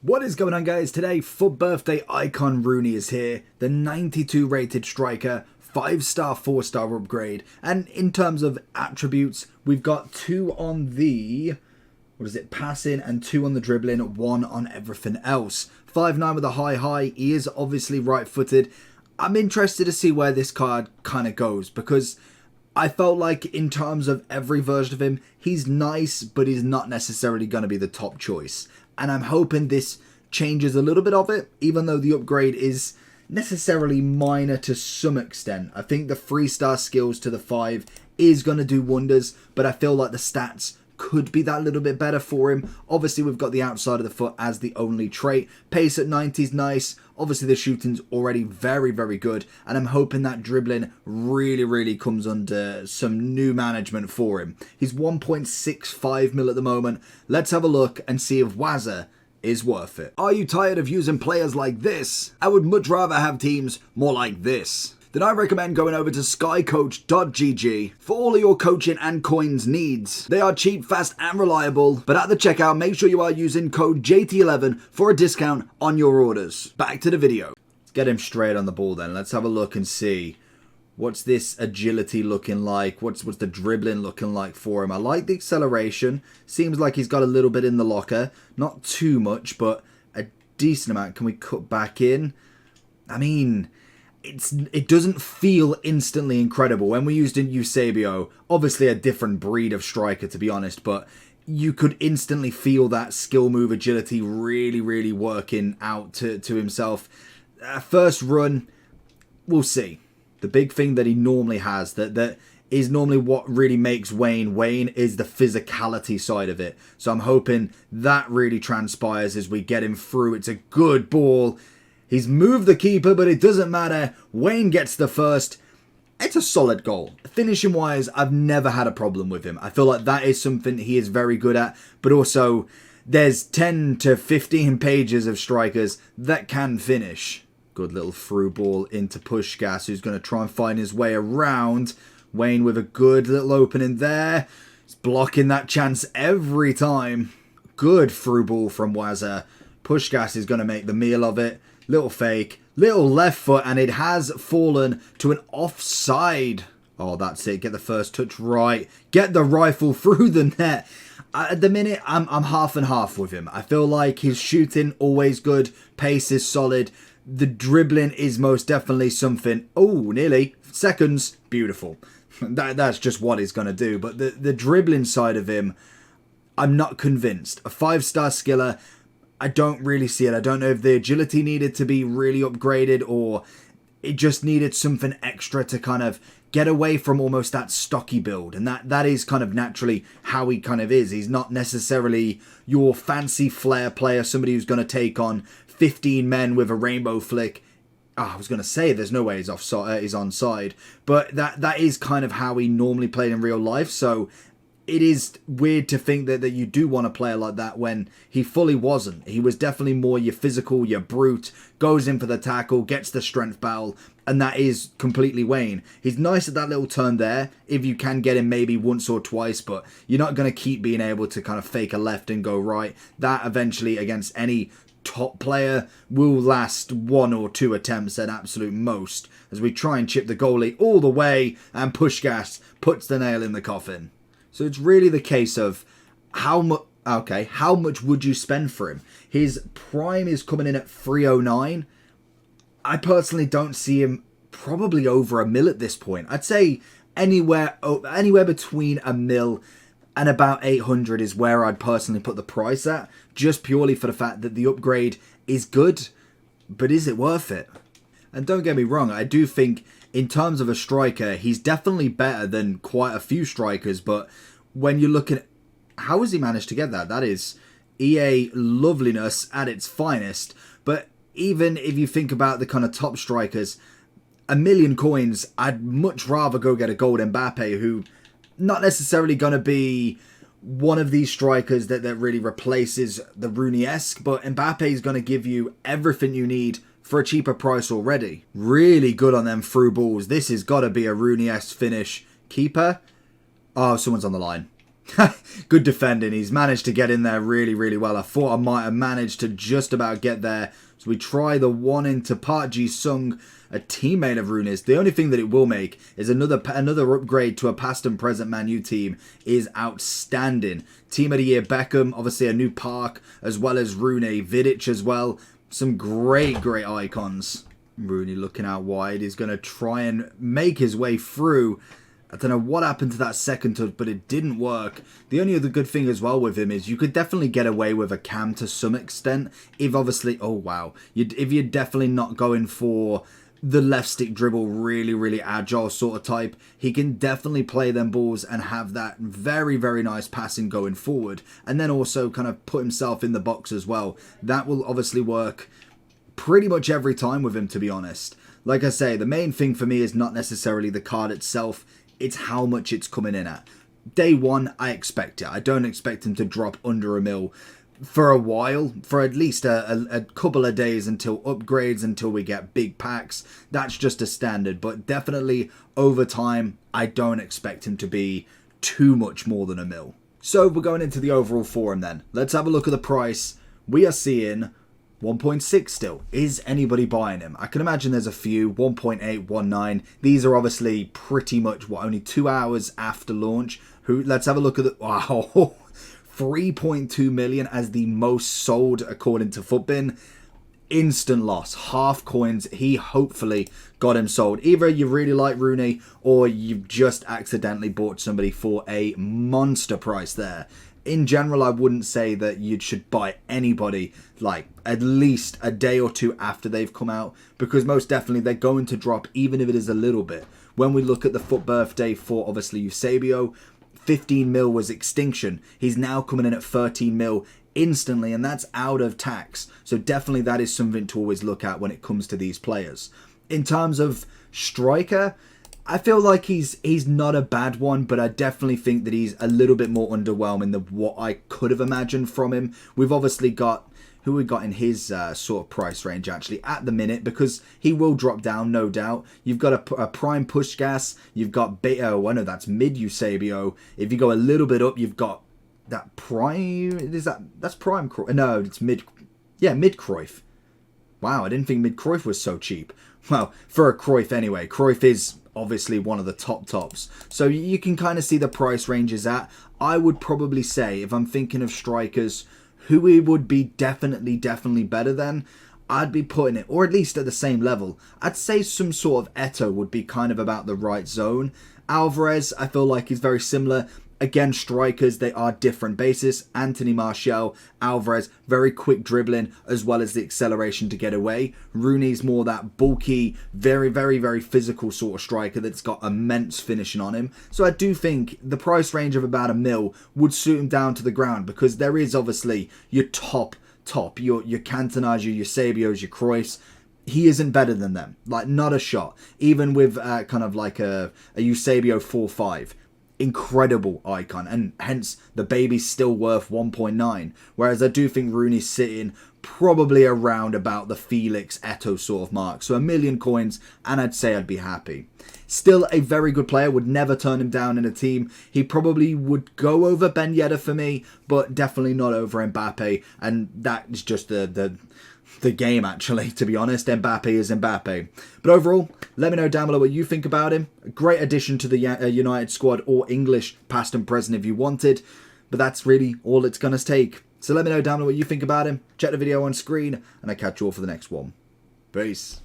What is going on, guys? Today, for birthday, icon Rooney is here, the 92 rated striker, 5-star, 4-star upgrade. And in terms of attributes, we've got 2 on the, passing, and 2 on the dribbling, 1 on everything else. 5'9" with a high. He is obviously right-footed. I'm interested to see where this card kind of goes, because I felt like in terms of every version of him, he's nice, but he's not necessarily going to be the top choice. And I'm hoping this changes a little bit of it, even though the upgrade is necessarily minor to some extent. I think the 3-star skills to the 5 is going to do wonders, but I feel like the stats could be that little bit better for him. Obviously, we've got the outside of the foot as the only trait. Pace at 90 is nice. Obviously, the shooting's already very, very good. And I'm hoping that dribbling really comes under some new management for him. He's 1.65 mil at the moment. Let's have a look and see if Wazza is worth it. Are you tired of using players like this? I would much rather have teams more like this. Then I recommend going over to skycoach.gg for all of your coaching and coins needs. They are cheap, fast and reliable, but at the checkout make sure you are using code JT11 for a discount on your orders. Back to the video. Let's get him straight on the ball then. Let's have a look and see. What's this agility looking like? What's the dribbling looking like for him? I like the acceleration. Seems like he's got a little bit in the locker. Not too much, but a decent amount. Can we cut back in? I mean, it doesn't feel instantly incredible. When we used Eusebio, obviously a different breed of striker, to be honest, but you could instantly feel that skill move agility really working out to himself. First run, we'll see. The big thing that he normally has, that is normally what really makes Wayne is the physicality side of it. So I'm hoping that really transpires as we get him through. It's a good ball. He's moved the keeper, but it doesn't matter. Wayne gets the first. It's a solid goal. Finishing wise, I've never had a problem with him. I feel like that is something he is very good at, but also there's 10 to 15 pages of strikers that can finish. Good little through ball into Pushkas, who's going to try and find his way around. Wayne with a good little opening there. He's blocking that chance every time. Good through ball from Wazza. Pushkas is going to make the meal of it. Little fake, little left foot, and it has fallen to an offside. Oh, that's it. Get the first touch right. Get the rifle through the net. At the minute, I'm half and half with him. I feel like his shooting always good. Pace is solid. The dribbling is most definitely something. Oh, nearly. Seconds. Beautiful. That's just what he's going to do. But the dribbling side of him, I'm not convinced. A 5-star skiller, I don't really see it. I don't know if the agility needed to be really upgraded or it just needed something extra to kind of get away from almost that stocky build. And that is kind of naturally how he kind of is. He's not necessarily your fancy flair player, somebody who's going to take on 15 men with a rainbow flick. I was going to say there's no way he's offside, he's onside, but that is kind of how he normally played in real life. So it is weird to think that you do want a player like that when he fully wasn't. He was definitely more your physical, your brute, goes in for the tackle, gets the strength battle, and that is completely Wayne. He's nice at that little turn there, if you can get him maybe once or twice, but you're not going to keep being able to kind of fake a left and go right. That eventually, against any top player, will last 1 or 2 attempts at absolute most, as we try and chip the goalie all the way, and Pushkas puts the nail in the coffin. So it's really the case of how much would you spend for him? His prime is coming in at 309. I personally don't see him probably over $1 mil at this point. I'd say anywhere between $1 mil and about 800 is where I'd personally put the price at, just purely for the fact that the upgrade is good, but is it worth it? And don't get me wrong, I do think in terms of a striker, he's definitely better than quite a few strikers, but when you look at how has he managed to get that? That is EA loveliness at its finest. But even if you think about the kind of top strikers, 1 million coins, I'd much rather go get a gold Mbappe, who not necessarily going to be one of these strikers that really replaces the Rooney-esque, but Mbappe is going to give you everything you need for a cheaper price already. Really good on them through balls. This has got to be a Rooney-esque finish. Keeper? Oh, someone's on the line. Good defending. He's managed to get in there really, really well. I thought I might have managed to just about get there. So we try the one into Park Ji-sung, a teammate of Rooney's. The only thing that it will make is another upgrade to a past and present Man U team is outstanding. Team of the Year Beckham, obviously a new Park, as well as Rooney, Vidic as well. Some great, great icons. Rooney looking out wide. He's going to try and make his way through. I don't know what happened to that second touch, but it didn't work. The only other good thing as well with him is you could definitely get away with a cam to some extent. If obviously, oh wow, if you're definitely not going for the left stick dribble, really, really agile sort of type, he can definitely play them balls and have that very, very nice passing going forward. And then also kind of put himself in the box as well. That will obviously work pretty much every time with him, to be honest. Like I say, the main thing for me is not necessarily the card itself. It's how much it's coming in at. Day one, I expect it. I don't expect him to drop under a mil for a while, for at least a couple of days until upgrades, until we get big packs. That's just a standard. But definitely over time, I don't expect him to be too much more than a mil. So we're going into the overall for him then. Let's have a look at the price. We are seeing 1.6 still. Is anybody buying him? I can imagine there's a few. 1.8, 1.9. These are obviously pretty much, what, only 2 hours after launch. Let's have a look at the... Wow. 3.2 million as the most sold according to Futbin. Instant loss. Half coins. He hopefully got him sold. Either you really like Rooney or you've just accidentally bought somebody for a monster price there. In general, I wouldn't say that you should buy anybody like at least a day or two after they've come out, because most definitely they're going to drop, even if it is a little bit. When we look at the FUT birthday for obviously Eusebio, 15 mil was extinction. He's now coming in at 13 mil instantly, and that's out of tax. So definitely that is something to always look at when it comes to these players. In terms of striker, I feel like he's not a bad one, but I definitely think that he's a little bit more underwhelming than what I could have imagined from him. We've obviously got who we got in his sort of price range actually at the minute, because he will drop down, no doubt. You've got a prime push gas. You've got beta. Oh, I know that's mid Eusebio. If you go a little bit up, you've got that prime. That's prime? No, it's mid. Yeah, mid Cruyff. Wow, I didn't think mid Cruyff was so cheap. Well, for a Cruyff anyway. Cruyff is obviously one of the tops. So you can kind of see the price ranges at. I would probably say, if I'm thinking of strikers, who he would be definitely better than, I'd be putting it, or at least at the same level. I'd say some sort of Eto'o would be kind of about the right zone. Alvarez, I feel like he's very similar. Again, strikers, they are different bases. Anthony Martial, Alvarez, very quick dribbling, as well as the acceleration to get away. Rooney's more that bulky, very physical sort of striker that's got immense finishing on him. So I do think the price range of about a mil would suit him down to the ground, because there is obviously your top, your Cantonas, your Eusebios, your Cruyffs. He isn't better than them. Like, not a shot. Even with kind of like a Eusebio 4.5. Incredible icon, and hence the baby's still worth 1.9, whereas I do think Rooney's sitting probably around about the Felix Eto'o sort of mark. So 1 million coins and I'd say I'd be happy. Still a very good player, would never turn him down in a team. He probably would go over Ben Yedder for me, but definitely not over Mbappe, and that is just the game, actually, to be honest. Mbappe is Mbappe. But overall, let me know down below what you think about him. A great addition to the United squad, or English, past and present if you wanted. But that's really all it's going to take. So let me know down below what you think about him. Check the video on screen, and I'll catch you all for the next one. Peace.